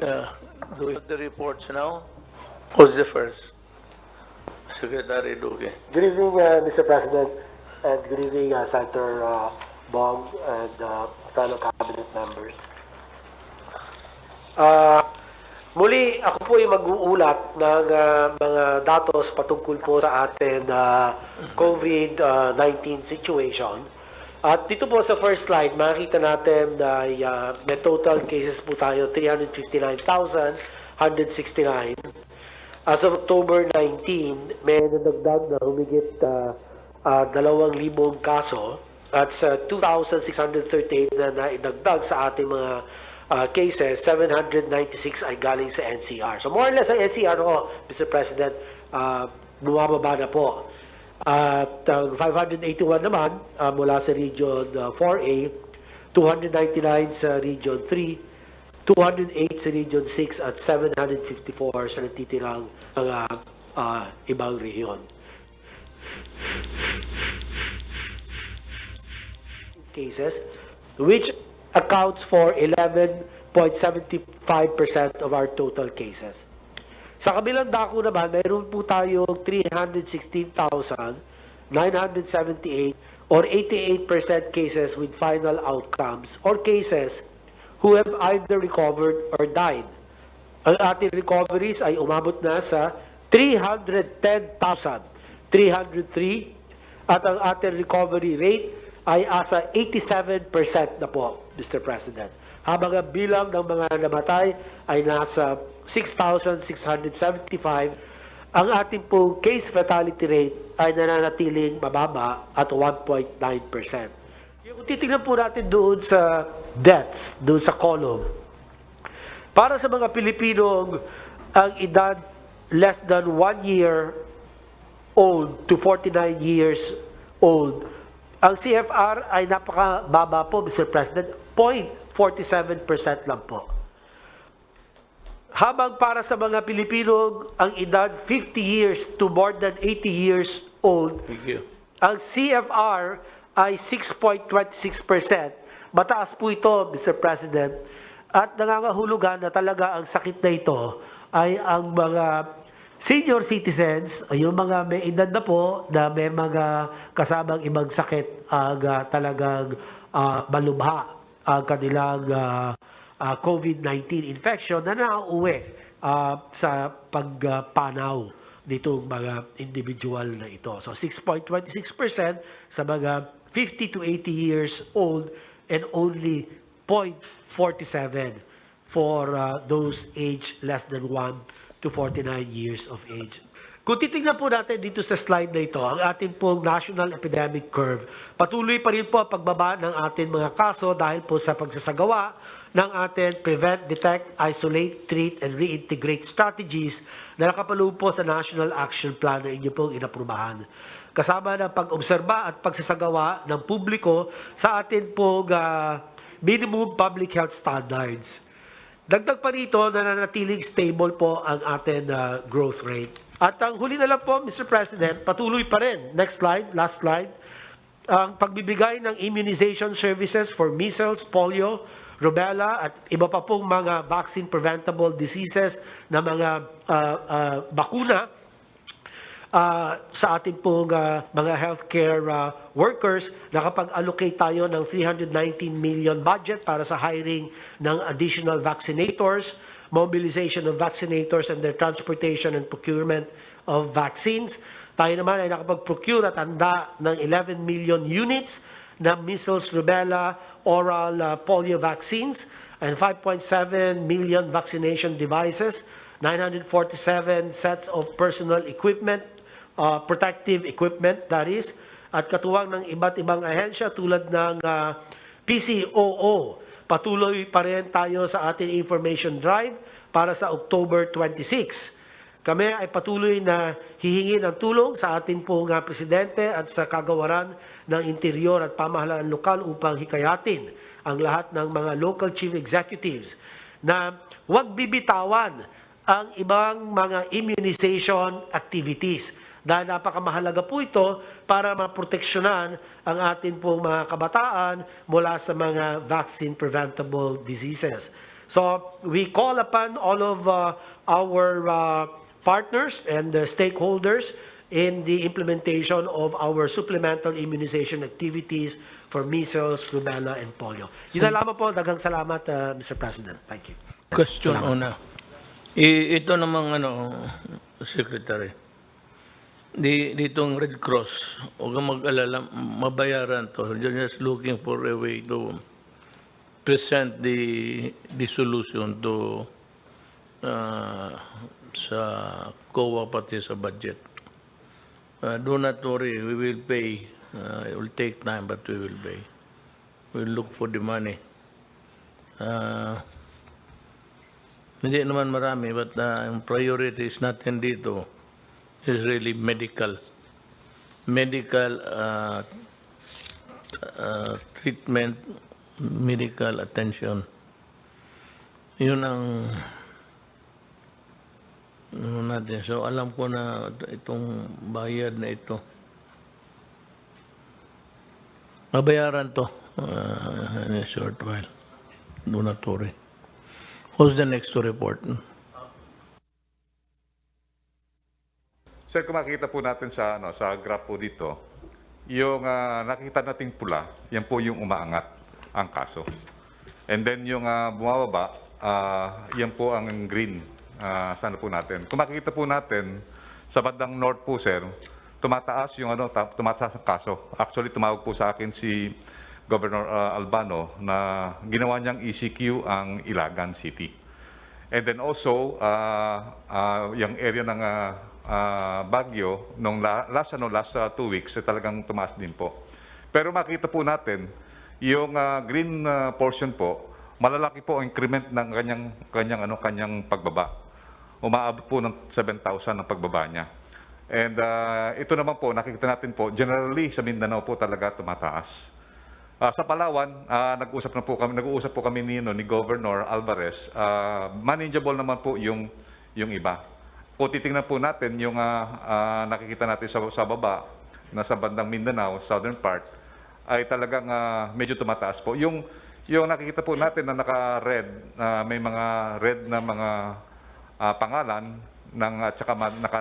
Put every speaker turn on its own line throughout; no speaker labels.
Do we have the reports now? Who's the first? Secretary Duque.
Good evening, Mr. President, and good evening, Senator Bong and fellow cabinet members. Muli, ako po ay mag-uulat ng mga datos patungkol po sa atin COVID-19 situation. At dito po sa first slide, makikita natin na may total cases po tayo 359,169. As of October 19, may nadagdag na humigit 2,000 kaso at sa 2,638 na naidagdag sa ating mga cases, 796 ay galing sa NCR. So more or less ang NCR ko, Mr. President, bumababa na po. At 581 naman mula sa Region 4A, 299 sa Region 3, 208 sa Region 6 at 754 sa natitirang mga ibang rehiyon. Cases, which accounts for 11.75% of our total cases. Sa kabilang dako naman, mayroon po tayong 316,978 or 88% cases with final outcomes or cases who have either recovered or died. Ang ating recoveries ay umabot na sa 310,303 at ang ating recovery rate ay asa 87% na po, Mr. President. Habang ang bilang ng mga namatay ay nasa 6,675, ang ating po case fatality rate ay nananatiling mababa at 1.9%. Kung titignan po natin doon sa deaths, doon sa column, para sa mga Pilipinong ang edad less than 1 year old to 49 years old, ang CFR ay napakababa po, Mr. President, 0.47% lang po. Habang para sa mga Pilipino, ang edad 50 years to more than 80 years old, ang CFR ay 6.26%. Mataas po ito, Mr. President, at nangangahulugan na talaga ang sakit na ito ay ang mga senior citizens, yung mga may edad na po na may mga kasamang ibang sakit talagang malubha ang kanilang COVID-19 infection na nauuwi sa pagpanaw nitong mga individual na ito. So 6.26% sa mga 50 to 80 years old and only 0.47 for those age less than 1 to 49 years of age. Kung titingnan po natin dito sa slide na ito, ang ating pong national epidemic curve, patuloy pa rin po ang pagbaba ng ating mga kaso dahil po sa pagsasagawa ng ating prevent, detect, isolate, treat, and reintegrate strategies na nakapaloob po sa National Action Plan na inyo pong inaprubahan. Kasama ng pag-obserba at pagsasagawa ng publiko sa ating pong minimum public health standards. Dagdag pa rito na nanatiling stable po ang ating growth rate. At ang huli na lang po, Mr. President, patuloy pa rin. Next slide, last slide. Ang pagbibigay ng immunization services for measles, polio, rubella at iba pa pong mga vaccine preventable diseases na mga bakuna sa ating pong mga healthcare workers, nakapag-allocate tayo ng 319 million budget para sa hiring ng additional vaccinators, mobilization of vaccinators and their transportation and procurement of vaccines. Tayo naman ay nakapag-procure at handa ng 11 million units na measles, rubella, oral polio vaccines, and 5.7 million vaccination devices, 947 sets of personal equipment, protective equipment that is, at katuwang ng iba't ibang ahensya tulad ng PCOO. Patuloy pa rin tayo sa ating information drive para sa October 26. Kami ay patuloy na hihingi ng tulong sa ating pong presidente at sa kagawaran ng interior at pamahalaan lokal upang hikayatin ang lahat ng mga local chief executives na huwag bibitawan ang ibang mga immunization activities. Dahil napakamahalaga po ito para maproteksyonan ang ating pong mga kabataan mula sa mga vaccine preventable diseases. So we call upon all of our partners and stakeholders in the implementation of our supplemental immunization activities for measles, rubella, and polio. Yun na lamang po. Daghang salamat, Mr. President. Thank you.
Question
Salamat.
una. Ito namang Secretary. Ditong Red Cross, huwag kang mag-alala, mabayaran to. They're just looking for a way to present the solution to sa COA pati sa budget. Do not worry, we will pay. It will take time, but we will pay. We'll look for the money. Hindi naman marami, but ang priority is natin dito is really medical. Medical treatment, medical attention. Yun ang natin. So alam ko na itong bayad na ito. Mabayaran to in a short while. Do not worry. Who's the next to report?
Sir, kung makikita po natin sa graph po dito, yung nakikita nating pula, yan po yung umaangat ang kaso. And then yung bumababa, yan po ang green. Sana po natin. Kung makikita po natin, sa bandang north po, sir, tumataas yung tumataas ang kaso. Actually, tumawag po sa akin si Governor Albano na ginawa niyang ECQ ang Ilagan City. And then also, yung area ng Baguio, nung last 2 weeks, talagang tumaas din po. Pero makita po natin, yung green portion po, malalaki po ang increment ng kanyang pagbaba. Umaabot po ng 7,000 ang pagbaba niya. And ito naman po, nakikita natin po, generally sa Mindanao po talaga tumataas. Sa Palawan, nag-uusap po kami ni Governor Alvarez. Manageable naman po yung iba. Kung titingnan po natin yung nakikita natin sa baba, na sa bandang Mindanao, southern part, ay talagang medyo tumataas po. Yung nakikita po natin na naka-red, may mga red na mga pangalan at saka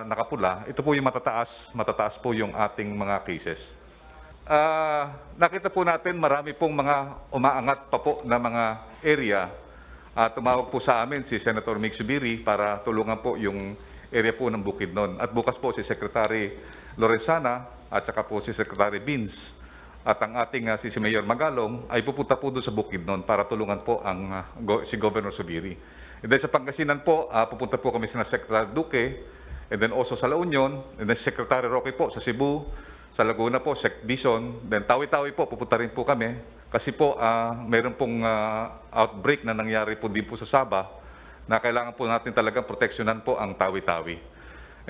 nakapula, ito po yung matataas po yung ating mga cases. Nakita po natin marami pong mga umaangat pa po na mga area. Tumawag po sa amin si Senator Mig Subiri para tulungan po yung area po ng Bukidnon. At bukas po si Secretary Lorenzana at saka po si Secretary Beans at ang ating si Mayor Magalong ay pupunta po doon sa Bukidnon para tulungan po si Governor Subiri. And then sa Pangasinan po, pupunta po kami sa Secretary Duque, and then also sa La Union, and then Secretary Roque po sa Cebu, sa Laguna po, Sec Bison, then Tawi-Tawi po, pupunta rin po kami, kasi po meron pong outbreak na nangyari po din po sa Sabah, na kailangan po natin talagang proteksyonan po ang Tawi-Tawi.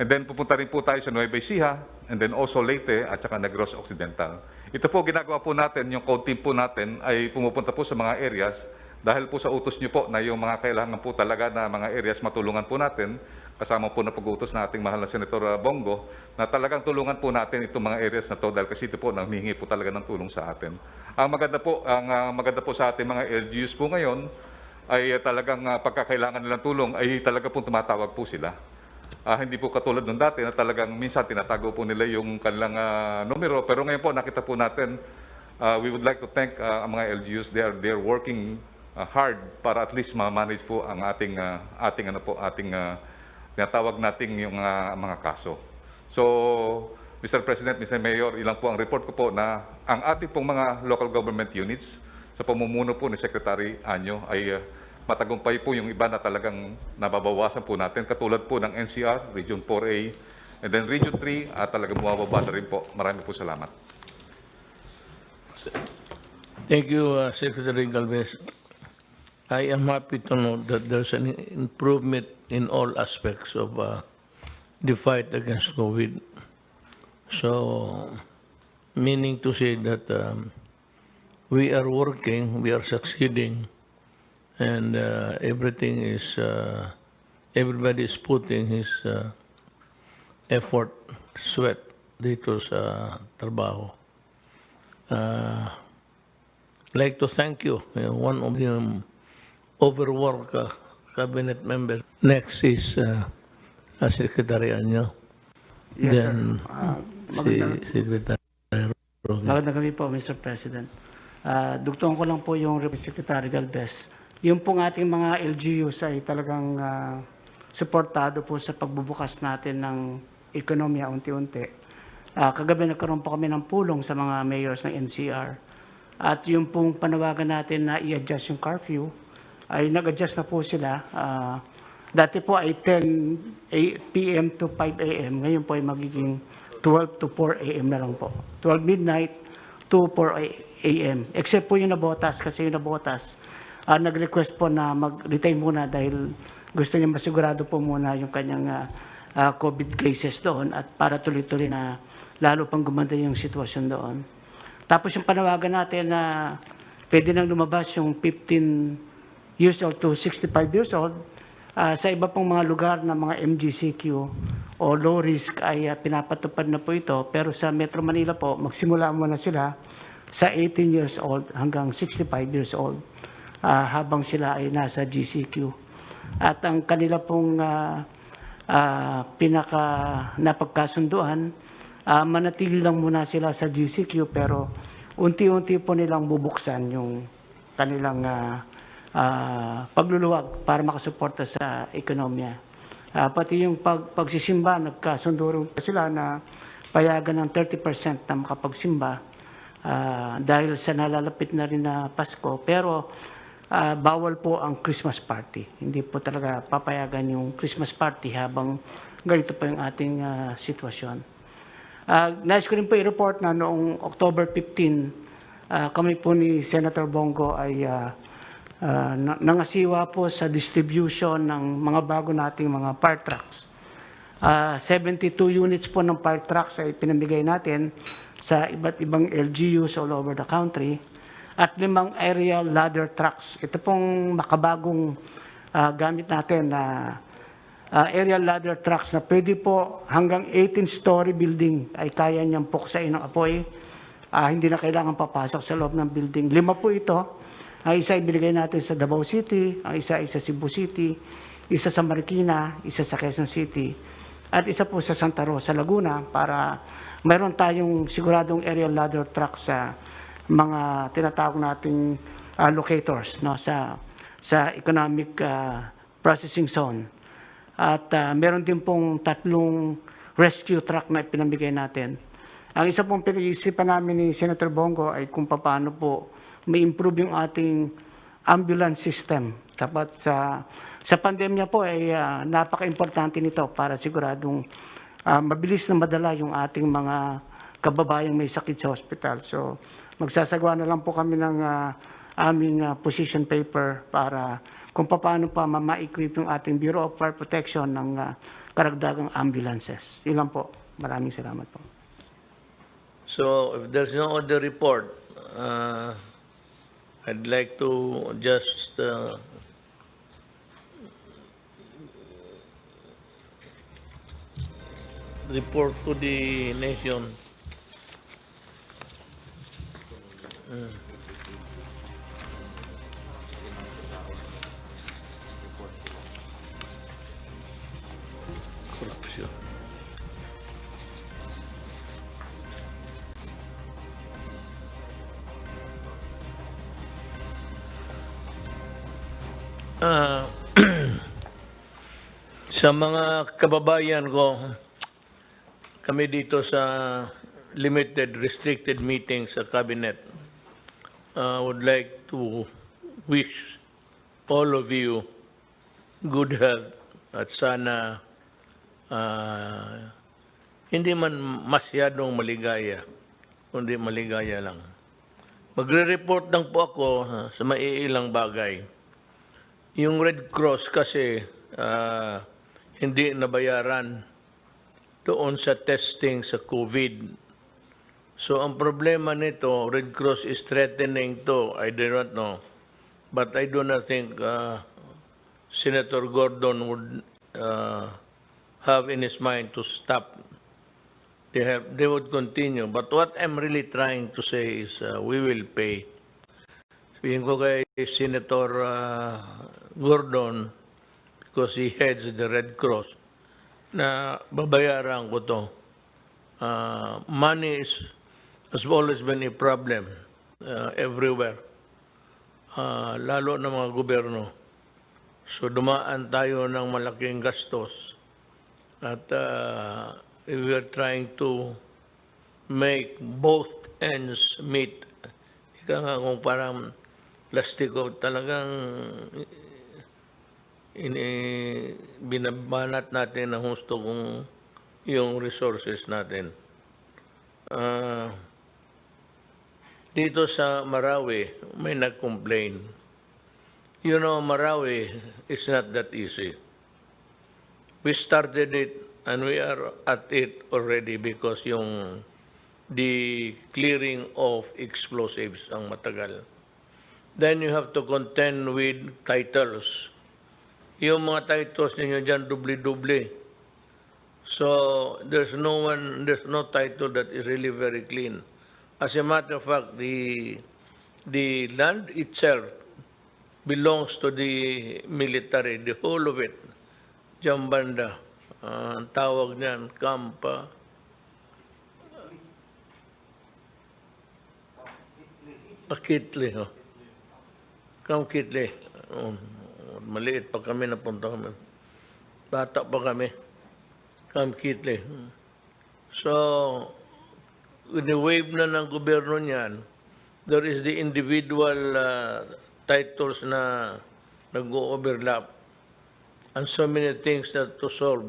And then pupunta rin po tayo sa Nueva Ecija, and then also Leyte, at saka Negros Occidental. Ito po, ginagawa po natin, yung code team po natin ay pumupunta po sa mga areas. Dahil po sa utos niyo po na yung mga kailangan po talaga na mga areas matulungan po natin, kasama po na pag-utos na ating mahal na Senator Bongo, na talagang tulungan po natin itong mga areas na to dahil kasi ito po nanghihingi po talaga ng tulong sa atin. Ang maganda po sa ating mga LGUs po ngayon ay talagang pagkakailangan nilang tulong ay talaga po tumatawag po sila. Hindi po katulad nung dati na talagang minsan tinatago po nila yung kanilang numero, pero ngayon po nakita po natin, we would like to thank ang mga LGUs. They are working hard para at least ma-manage po ang ating tinatawag nating yung mga kaso. So, Mr. President, Mr. Mayor, ilang po ang report ko po na ang ating pong mga local government units sa pamumuno po ni Secretary Anyo ay matagumpay po yung iba na talagang nababawasan po natin. Katulad po ng NCR, Region 4A, and then Region 3, talagang bumababa na rin po. Marami po salamat.
Thank you, Secretary Galvez. I am happy to know that there's an improvement in all aspects of the fight against COVID. So, meaning to say that we are working, we are succeeding, and everything is, everybody is putting his effort, sweat dito sa trabaho. Like to thank you. One of the overwork cabinet member. Next is Secretary Anyo.
Yes,
Then
sir.
si Secretary Roque.
Magandang gabi po, Mr. President. Dugtungan ko lang po yung Secretary Galvez. Yung pong ating mga LGUs ay talagang suportado po sa pagbubukas natin ng ekonomiya unti-unti. Kagabi nagkaroon po kami ng pulong sa mga mayors ng NCR. At yung pong panawagan natin na i-adjust yung curfew, ay nag-adjust na po sila. Dati po ay 10 p.m. to 5 a.m. Ngayon po ay magiging 12 to 4 a.m. na lang po. 12 midnight to 4 a.m. Except po yung nabotas, kasi yung nabotas, nag-request po na mag-retain muna dahil gusto niya masigurado po muna yung kanyang COVID cases doon at para tuloy-tuloy na lalo pang gumanda yung sitwasyon doon. Tapos yung panawagan natin na pwede nang lumabas yung 15 years old to 65 years old, sa iba pong mga lugar na mga MGCQ o low risk ay pinapatupad na po ito. Pero sa Metro Manila po, magsimula muna sila sa 18 years old hanggang 65 years old habang sila ay nasa GCQ. At ang kanila pong pinaka napagkasunduan, manatili lang muna sila sa GCQ pero unti-unti po nilang bubuksan yung kanilang pagluluwag para makasuporta sa ekonomiya. Pati yung pagsisimba, nagkasundo rin sila na payagan ng 30% na makapagsimba dahil sa nalalapit na rin na Pasko. Pero bawal po ang Christmas party. Hindi po talaga papayagan yung Christmas party habang ganito pa yung ating sitwasyon. Nais ko rin po i-report na noong October 15, kami po ni Senator Bongo ay nangasiwa po sa distribution ng mga bago nating mga fire trucks. 72 units po ng fire trucks ay pinamigay natin sa iba't ibang LGUs all over the country at 5 aerial ladder trucks. Ito pong makabagong gamit natin na aerial ladder trucks na pwede po hanggang 18-story building ay kaya niyang puksain ng apoy. Hindi na kailangan papasok sa loob ng building. 5 po ito. Ang isa ibinigay natin sa Davao City, ang isa sa Cebu City, isa sa Marikina, isa sa Quezon City, at isa po sa Santa Rosa, Laguna para mayroon tayong siguradong aerial ladder truck sa mga tinatawag nating locators no, sa economic processing zone. At meron din pong 3 rescue truck na pinamigay natin. Ang isa pong pinag-iisipan namin ni Senator Bongo ay kung paano po may improve yung ating ambulance system. Dapat sa pandemya po ay napaka-importante nito para siguradong mabilis na madala yung ating mga kababayang may sakit sa hospital. So magsasagawa na lang po kami ng aming position paper para kung paano pa ma-equip yung ating Bureau of Fire Protection ng karagdagang ambulances. Yun lang po. Maraming salamat po.
So if there's no other report, I'd like to just report to the nation. Corruption. Sa mga kababayan ko, kami dito sa limited, restricted meeting sa cabinet, would like to wish all of you good health at sana hindi man masyadong maligaya, kundi maligaya lang. Magre-report lang po ako sa maiilang bagay. Yung Red Cross kasi hindi nabayaran doon sa testing sa COVID. So ang problema nito, Red Cross is threatening to, I do not know. But I do not think Senator Gordon would have in his mind to stop. They would continue. But what I'm really trying to say is we will pay. Sabihin ko kay Senator Gordon, because he heads the Red Cross, na babayaran ko to. Money has always been a problem everywhere, lalo na mga gobyerno. So dumaan tayo ng malaking gastos at we are trying to make both ends meet. Ika nga kung parang plastiko, talagang binabanat natin ng husto kung yung resources natin. Dito sa Marawi, may nag-complain. You know, Marawi is not that easy. We started it and we are at it already because the clearing of explosives ang matagal. Then you have to contend with titles. Yung mga titles ninyo dyan, dubli-dubli. So there's no title that is really very clean. As a matter of fact, the land itself belongs to the military, the whole of it. Jambanda, ang tawag niyan, Kampa. Kitli, oh. Kitli. Maliit pa kami, napunta kami. Bata pa kami. Kitli. So, with the wave na ng gobyerno niyan, there is the individual titles na nag-overlap and so many things that to solve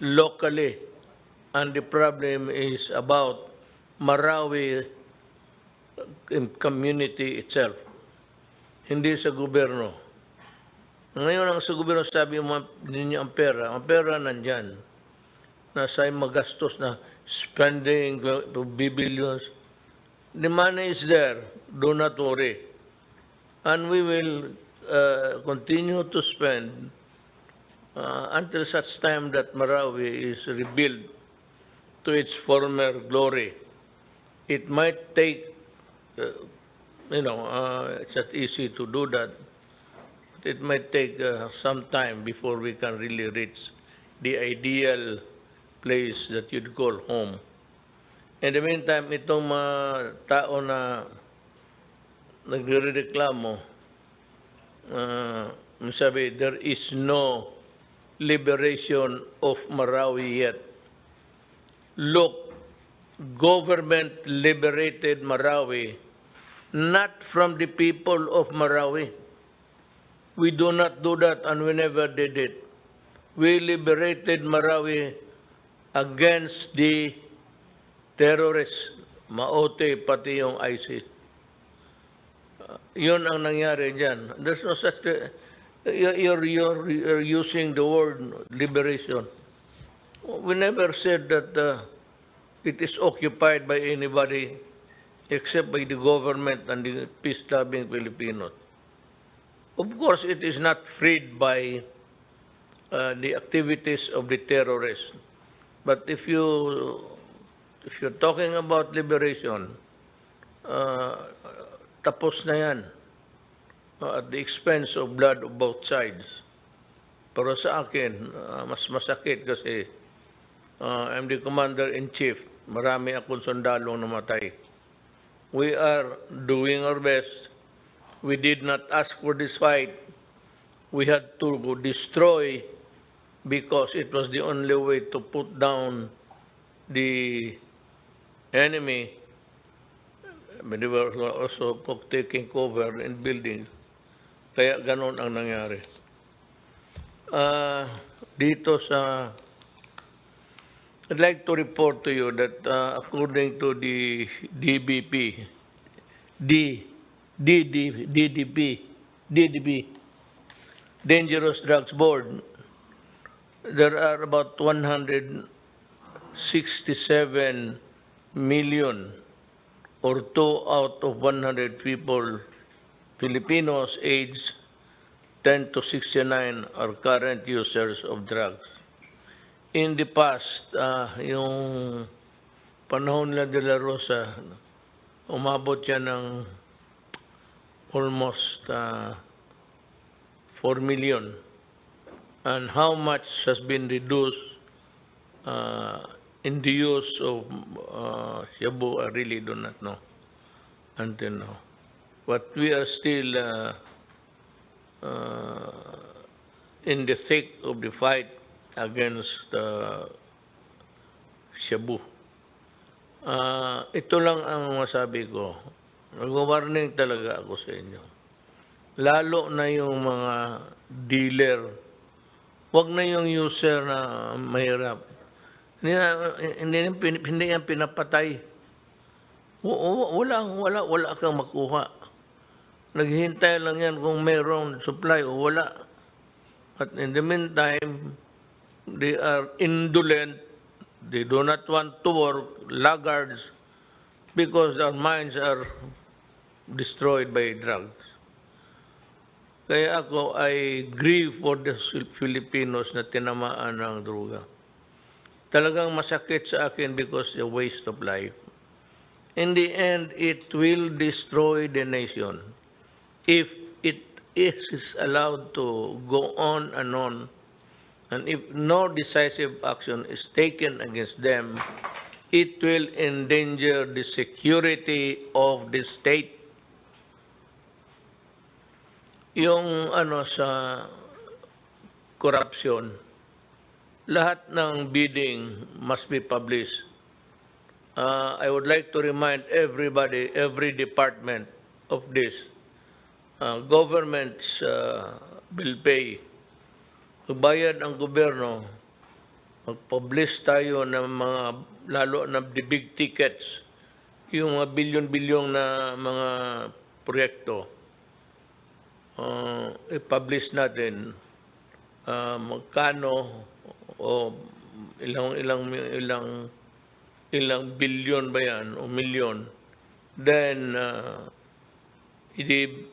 locally. And the problem is about Marawi community itself, hindi sa gobyerno. Ngayon ang sa gobyerno sabi mo ninyo ang pera nandyan. Nasa magastos na spending billions. The money is there, do not worry. And we will continue to spend until such time that Marawi is rebuilt to its former glory. It might take, it's not easy to do that. It might take some time before we can really reach the ideal place that you'd call home. In the meantime, itong mga tao na nagrereklamo, sabi, there is no liberation of Marawi yet. Look, government liberated Marawi, not from the people of Marawi. We do not do that and we never did it. We liberated Marawi against the terrorists, Maote, pati yung ISIS. Yun ang nangyari dyan. There's no such, you're using the word liberation. We never said that it is occupied by anybody except by the government and the peace-loving Filipinos. Of course, it is not freed by the activities of the terrorists. But if you're talking about liberation, tapos na yan at the expense of blood of both sides. Pero sa akin, mas masakit kasi I'm the commander-in-chief. Marami akong sundalong namatay. We are doing our best. We did not ask for this fight. We had to destroy because it was the only way to put down the enemy. But they were also taking cover in buildings. Kaya ganon ang nangyari. Dito sa... I'd like to report to you that according to the DDP, Dangerous Drugs Board, there are about 167 million or 2 out of 100 people, Filipinos aged 10 to 69 are current users of drugs. In the past, yung panahon nila de la Rosa, umabot yan ng almost 4 million. And how much has been reduced in the use of shabu, I really do not know until now. But we are still in the thick of the fight against shabu. Ito lang ang masabi ko. Nag-warning talaga ako sa inyo. Lalo na yung mga dealer. Huwag na yung user na mahirap. Hindi yan pinapatay. Wala kang makuha. Naghihintay lang yan kung mayroong supply o wala. But in the meantime, they are indolent. They do not want to work, laggards, because their minds are destroyed by drugs. Kaya ako, I grieve for the Filipinos na tinamaan ng droga. Talagang masakit sa akin because the waste of life. In the end, it will destroy the nation if it is allowed to go on, and if no decisive action is taken against them, it will endanger the security of the state. Yung sa corruption, lahat ng bidding must be published. I would like to remind everybody, every department of this. Governments will pay. Bayad ang gobyerno, mag-publish tayo ng mga, lalo na the big tickets, yung mga bilyon-bilyong na mga proyekto. I-publish natin magkano o ilang bilyon ba yan o milyon. Then,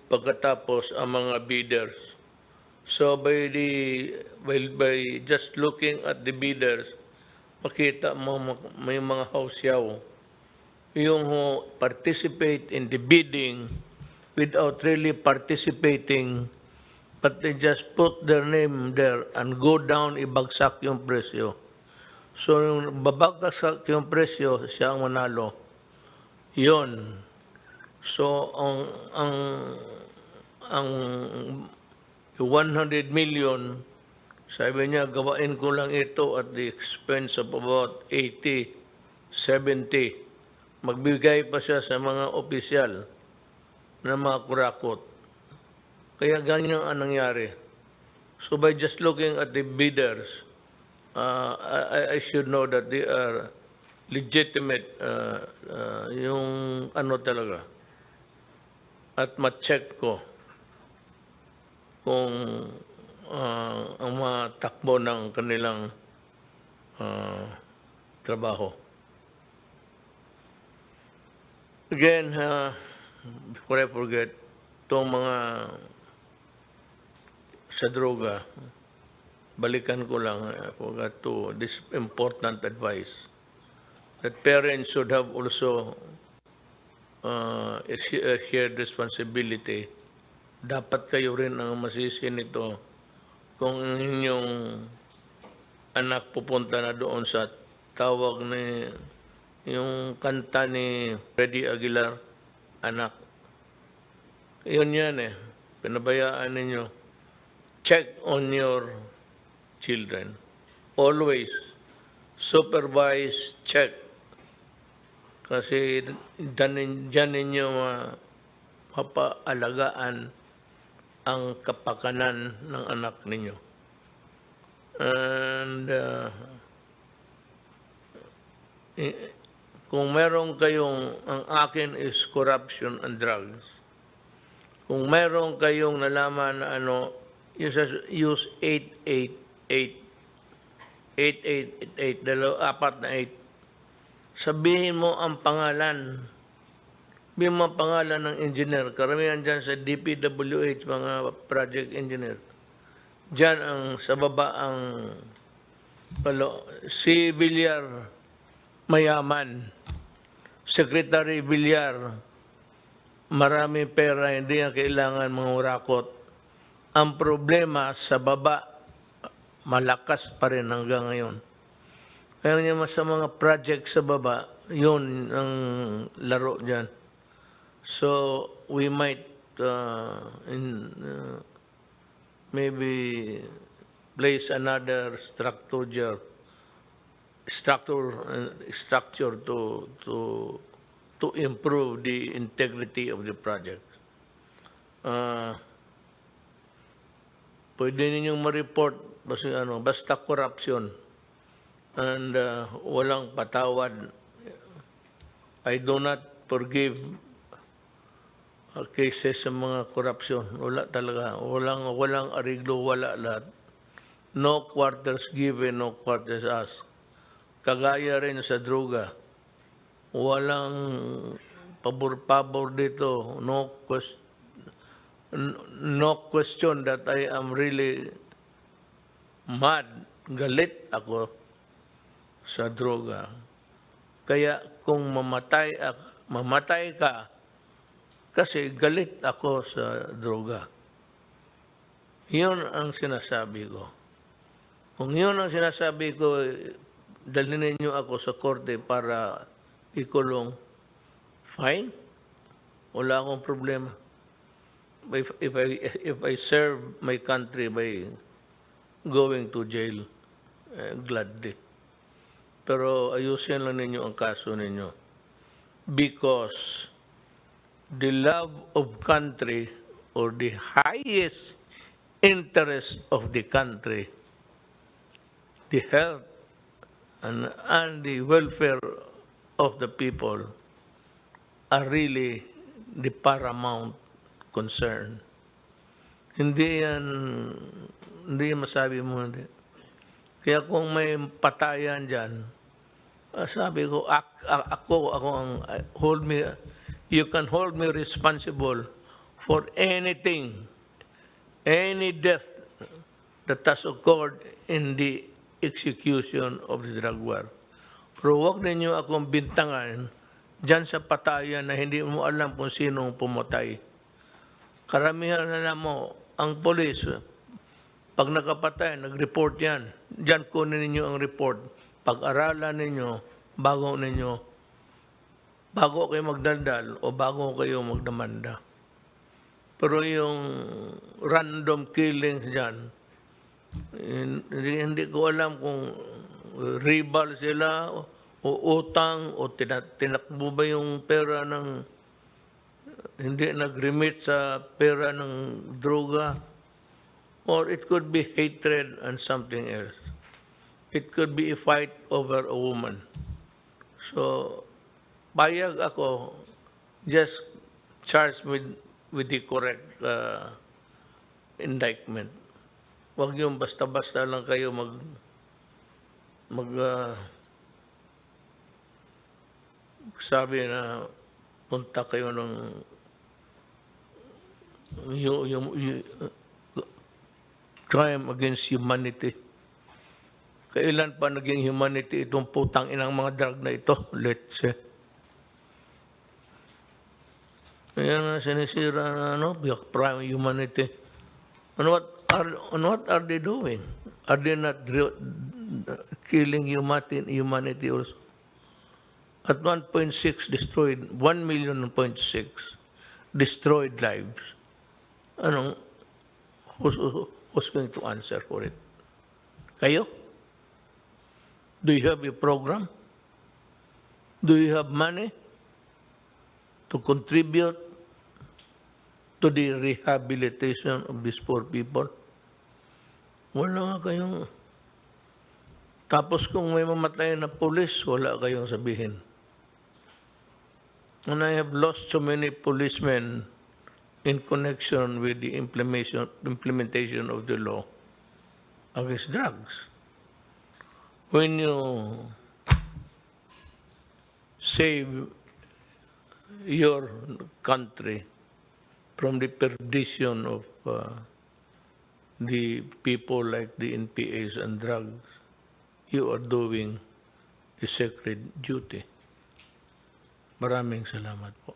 pagkatapos ang mga bidders. So by just looking at the bidders, makita mo may mga hausyaw. Yung participate in the bidding without really participating, but they just put their name there and go down, ibagsak yung presyo. So yung babagsak yung presyo, siya ang manalo. Yun. So ang 100 million, sabi niya, gawain ko lang ito at the expense of about 80, 70. Magbigay pa siya sa mga opisyal na mga kurakot. Kaya ganyan ang nangyari. So by just looking at the bidders, I should know that they are legitimate, yung talaga. At ma-check ko kung ang mga takbo ng kanilang trabaho. Again, before I forget, itong mga sa droga, balikan ko lang, I forgot to, this important advice, that parents should have also a shared responsibility. Dapat kayo rin ang masisi nito kung inyong anak pupunta na doon sa tawag ni yung kanta ni Freddie Aguilar, anak. Yun yan pinabayaan ninyo. Check on your children. Always supervise, check. Kasi dyan ninyo mapaalagaan ang kapakanan ng anak ninyo. And kung meron kayong, ang akin is corruption and drugs. Kung meron kayong nalaman na use 888, 4 na 8. Sabihin mo ang pangalan. Sabihin mo ang pangalan ng engineer. Karamihan dyan sa DPWH, mga project engineer. Dyan sa baba ang si Villar, mayaman. Secretary Villar, Maraming pera, hindi yan kailangan mangurakot. Ang problema sa baba, malakas pa rin hanggang ngayon. Kaya naman sa mga project sa baba, yun ang laro dyan. So, we might maybe place another structure to improve the integrity of the project. Pwede ninyong ma-report basta corruption and walang patawad. I do not forgive cases sa mga corruption. Wala talaga. Walang ariglo, wala lahat. No quarters given, no quarters asked. Kagaya rin sa droga. Walang pabor-pabor dito. No question that I am really mad, galit ako sa droga. Kaya kung mamatay ka, kasi galit ako sa droga. Yun ang sinasabi ko. Kung yun ang sinasabi ko, dalhin ninyo ako sa korte para ikulong, fine. Wala akong problema. If I serve my country by going to jail, gladly. Pero ayusin lang ninyo ang kaso ninyo. Because the love of country or the highest interest of the country, the health and the welfare of the people are really the paramount concern. Hindi yan masabi mo. Hindi. Kaya kung may patayan dyan, sabi ko, ako ang you can hold me responsible for anything, any death that has occurred in the execution of the drug war. Pero huwag ninyo akong bintangan dyan sa patayan na hindi mo alam kung sinong pumatay. Karamihan na mo, ang polis, pag nakapatay, nag-report yan. Dyan kunin ninyo ang report. Pag-aralan ninyo, bago kayo magdaldal o bago kayo magdamanda. Pero yung random killings dyan, hindi ko alam kung rival sila o utang o tinakbo ba yung pera ng hindi nag-remit sa pera ng droga, or it could be hatred and something else. It could be a fight over a woman. So, payag ako, just charge with the correct indictment. Huwag yung basta-basta lang kayo sabi na punta kayo ng crime against humanity. Kailan pa naging humanity itong putang inang mga drug na ito? Let's say. Kaya nga sinisira na prime humanity. And what are they doing? Are they not killing humanity also? At 1.6 destroyed, 1.6 million destroyed lives. Who's going to answer for it? Kayo? Do you have a program? Do you have money to contribute to the rehabilitation of these poor people? Wala nga kayong... Tapos kung may mamatay na pulis, wala kayong sabihin. And I have lost so many policemen in connection with the implementation of the law against drugs. When you save your country from the perdition of the people like the NPAs and drugs, you are doing a sacred duty. Maraming salamat po.